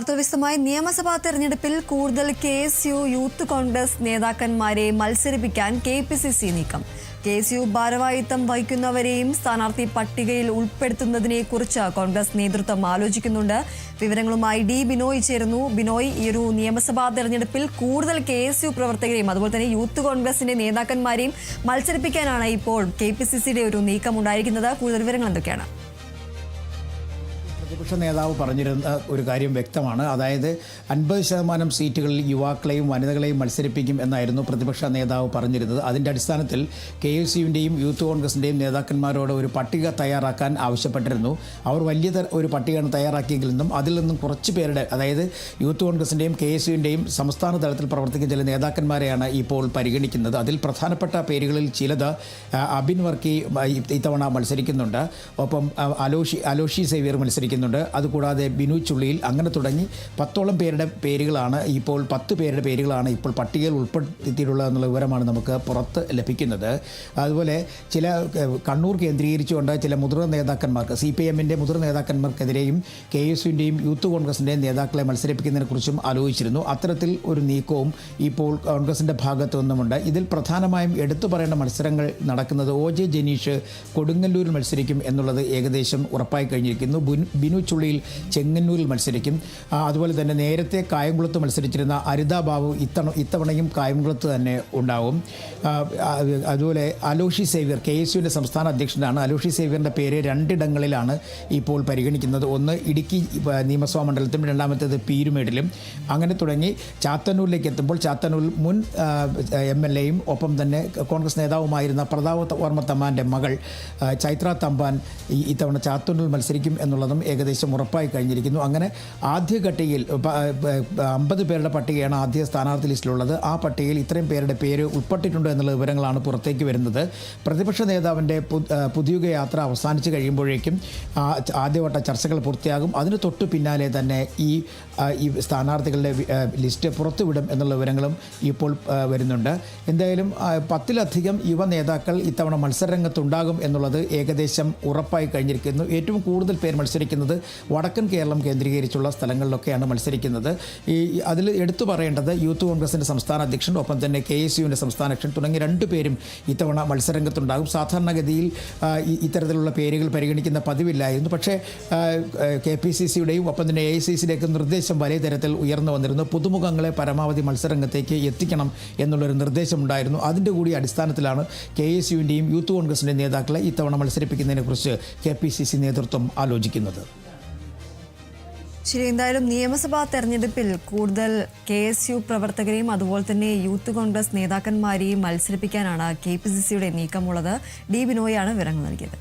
വാർത്താവിശദമായി നിയമസഭാ തെരഞ്ഞെടുപ്പിൽ കൂടുതൽ KSU യൂത്ത് കോൺഗ്രസ് നേതാക്കന്മാരെ മത്സരിപ്പിക്കാൻ KPCC നീക്കം. KSU ഭാരവാഹിത്വം വഹിക്കുന്നവരെയും സ്ഥാനാർത്ഥി പട്ടികയിൽ ഉൾപ്പെടുത്തുന്നതിനെക്കുറിച്ച് കോൺഗ്രസ് നേതൃത്വം ആലോചിക്കുന്നുണ്ട്. വിവരങ്ങളുമായി ഡി ബിനോയ് ചേരുന്നു. ബിനോയ്, ഈ ഒരു നിയമസഭാ തെരഞ്ഞെടുപ്പിൽ കൂടുതൽ KSU പ്രവർത്തകരെയും അതുപോലെ തന്നെ യൂത്ത് കോൺഗ്രസിന്റെ നേതാക്കന്മാരെയും മത്സരിപ്പിക്കാനാണ് ഇപ്പോൾ KPCCയുടെ ഒരു നീക്കം ഉണ്ടായിരിക്കുന്നത്. കൂടുതൽ വിവരങ്ങൾ എന്തൊക്കെയാണ്? പ്രതിപക്ഷ നേതാവ് പറഞ്ഞിരുന്ന ഒരു കാര്യം വ്യക്തമാണ്. അതായത് 50% സീറ്റുകളിൽ യുവാക്കളെയും വനിതകളെയും മത്സരിപ്പിക്കും എന്നായിരുന്നു പ്രതിപക്ഷ നേതാവ് പറഞ്ഞിരുന്നത്. അതിൻ്റെ അടിസ്ഥാനത്തിൽ KSUവിൻ്റെയും യൂത്ത് കോൺഗ്രസിൻ്റെയും നേതാക്കന്മാരോട് ഒരു പട്ടിക തയ്യാറാക്കാൻ ആവശ്യപ്പെട്ടിരുന്നു. അവർ വലിയ ഒരു പട്ടികയാണ് തയ്യാറാക്കിയെങ്കിൽ നിന്നും അതിൽ നിന്നും കുറച്ച് പേരുടെ, അതായത് യൂത്ത് കോൺഗ്രസിൻ്റെയും KSUവിൻ്റെയും സംസ്ഥാന തലത്തിൽ പ്രവർത്തിക്കുന്ന ചില നേതാക്കന്മാരെയാണ് ഇപ്പോൾ പരിഗണിക്കുന്നത്. അതിൽ പ്രധാനപ്പെട്ട പേരുകളിൽ ചിലത് അബിൻ വർക്കി ഇത്തവണ മത്സരിക്കുന്നുണ്ട്. ഒപ്പം അലോഷി സേവ്യർ മത്സരിക്കുന്നുണ്ട്. അതുകൂടാതെ ബിനു ചുള്ളിയിൽ, അങ്ങനെ തുടങ്ങി 10 പേരുടെ പേരുകളാണ് ഇപ്പോൾ 10 പേരുടെ പേരുകളാണ് ഇപ്പോൾ പട്ടികയിൽ ഉൾപ്പെടുത്തിയിട്ടുള്ളത് എന്നുള്ള വിവരമാണ് നമുക്ക് പുറത്ത് ലഭിക്കുന്നത്. അതുപോലെ ചില കണ്ണൂർ കേന്ദ്രീകരിച്ചുകൊണ്ട് ചില മുതിർന്ന നേതാക്കന്മാർക്ക്, CPMൻ്റെ മുതിർന്ന നേതാക്കന്മാർക്കെതിരെയും KSUവിൻ്റെയും യൂത്ത് കോൺഗ്രസിൻ്റെയും നേതാക്കളെ മത്സരിപ്പിക്കുന്നതിനെക്കുറിച്ചും ആലോചിച്ചിരുന്നു. അത്തരത്തിൽ ഒരു നീക്കവും ഇപ്പോൾ കോൺഗ്രസിൻ്റെ ഭാഗത്തു നിന്നുമുണ്ട്. ഇതിൽ പ്രധാനമായും എടുത്തു പറയേണ്ട മത്സരങ്ങൾ നടക്കുന്നത് OJ ജനീഷ് കൊടുങ്ങല്ലൂരിൽ മത്സരിക്കും എന്നുള്ളത് ഏകദേശം ഉറപ്പായി കഴിഞ്ഞിരിക്കുന്നു. ബിനു ചുള്ളിയിൽ ചെങ്ങന്നൂരിൽ മത്സരിക്കും. അതുപോലെ തന്നെ നേരത്തെ കായംകുളത്ത് മത്സരിച്ചിരുന്ന അരിത ബാബു ഇത്തവണയും കായംകുളത്ത് തന്നെ ഉണ്ടാവും. അതുപോലെ അലോഷി സേവ്യർ KSUവിൻ്റെ സംസ്ഥാന അധ്യക്ഷനാണ്. അലോഷി സേവ്യറിൻ്റെ പേര് 2 ഇടങ്ങളിലാണ് ഇപ്പോൾ പരിഗണിക്കുന്നത്. ഒന്ന് ഇടുക്കി നിയമസഭാ മണ്ഡലത്തിലും രണ്ടാമത്തേത് പീരുമേടിലും. അങ്ങനെ തുടങ്ങി ചാത്തന്നൂരിലേക്ക് എത്തുമ്പോൾ ചാത്തന്നൂരിൽ മുൻ MLAയും ഒപ്പം തന്നെ കോൺഗ്രസ് നേതാവുമായിരുന്ന പ്രതാപ വർമ്മ തമ്പാൻ്റെ മകൾ ചൈത്ര തമ്പാൻ ഇത്തവണ ചാത്തന്നൂരിൽ മത്സരിക്കും എന്നുള്ളതും ഏകദേശം ഉറപ്പായി കഴിഞ്ഞിരിക്കുന്നു. അങ്ങനെ ആദ്യഘട്ടയിൽ 50 പേരുടെ പട്ടികയാണ് ആദ്യ സ്ഥാനാർത്ഥി ലിസ്റ്റിലുള്ളത്. ആ പട്ടികയിൽ ഇത്രയും പേരുടെ പേര് ഉൾപ്പെട്ടിട്ടുണ്ട് എന്നുള്ള വിവരങ്ങളാണ് പുറത്തേക്ക് വരുന്നത്. പ്രതിപക്ഷ നേതാവിൻ്റെ പുതിയുഗ യാത്ര അവസാനിച്ച് കഴിയുമ്പോഴേക്കും ആദ്യവട്ട ചർച്ചകൾ പൂർത്തിയാകും. അതിന് തൊട്ടു പിന്നാലെ തന്നെ ഈ സ്ഥാനാർത്ഥികളുടെ ലിസ്റ്റ് പുറത്തുവിടും എന്നുള്ള വിവരങ്ങളും ഇപ്പോൾ വരുന്നുണ്ട്. എന്തായാലും 10-ലധികം യുവ നേതാക്കൾ ഇത്തവണ മത്സരരംഗത്തുണ്ടാകും എന്നുള്ളത് ഏകദേശം ഉറപ്പായി കഴിഞ്ഞിരിക്കുന്നു. ഏറ്റവും കൂടുതൽ പേർ മത്സരിക്കുന്നത് വടക്കൻ കേരളം കേന്ദ്രീകരിച്ചുള്ള സ്ഥലങ്ങളിലൊക്കെയാണ് മത്സരിക്കുന്നത്. അതിൽ എടുത്തു പറയേണ്ടത് യൂത്ത് കോൺഗ്രസിൻ്റെ സംസ്ഥാന അധ്യക്ഷൻ ഒപ്പം തന്നെ KSUവിൻ്റെ സംസ്ഥാന അധ്യക്ഷൻ തുടങ്ങി 2 പേരും ഇത്തവണ മത്സരരംഗത്തുണ്ടാകും. സാധാരണഗതിയിൽ ഇത്തരത്തിലുള്ള പേരുകൾ പരിഗണിക്കുന്ന പതിവില്ലായിരുന്നു. പക്ഷേ KPCCയുടെയും ഒപ്പം തന്നെ AICCയുടെയൊക്കെ നിർദ്ദേശം വലിയ തരത്തിൽ ഉയർന്നു വന്നിരുന്നു. പുതുമുഖങ്ങളെ പരമാവധി മത്സരരംഗത്തേക്ക് എത്തിക്കണം എന്നുള്ളൊരു നിർദ്ദേശമുണ്ടായിരുന്നു. അതിൻ്റെ കൂടി അടിസ്ഥാനത്തിലാണ് KSUവിൻ്റെയും യൂത്ത് കോൺഗ്രസിൻ്റെയും നേതാക്കളെ ഇത്തവണ മത്സരിപ്പിക്കുന്നതിനെക്കുറിച്ച് KPCC നേതൃത്വം ആലോചിക്കുന്നത്. ശരി, എന്തായാലും നിയമസഭാ തെരഞ്ഞെടുപ്പിൽ കൂടുതൽ KSU പ്രവർത്തകരെയും അതുപോലെ തന്നെ യൂത്ത് കോൺഗ്രസ് നേതാക്കന്മാരെയും മത്സരിപ്പിക്കാനാണ് KPCCയുടെ നീക്കമുള്ളത്. ഡി ബിനോയാണ് വിവരങ്ങൾ നൽകിയത്.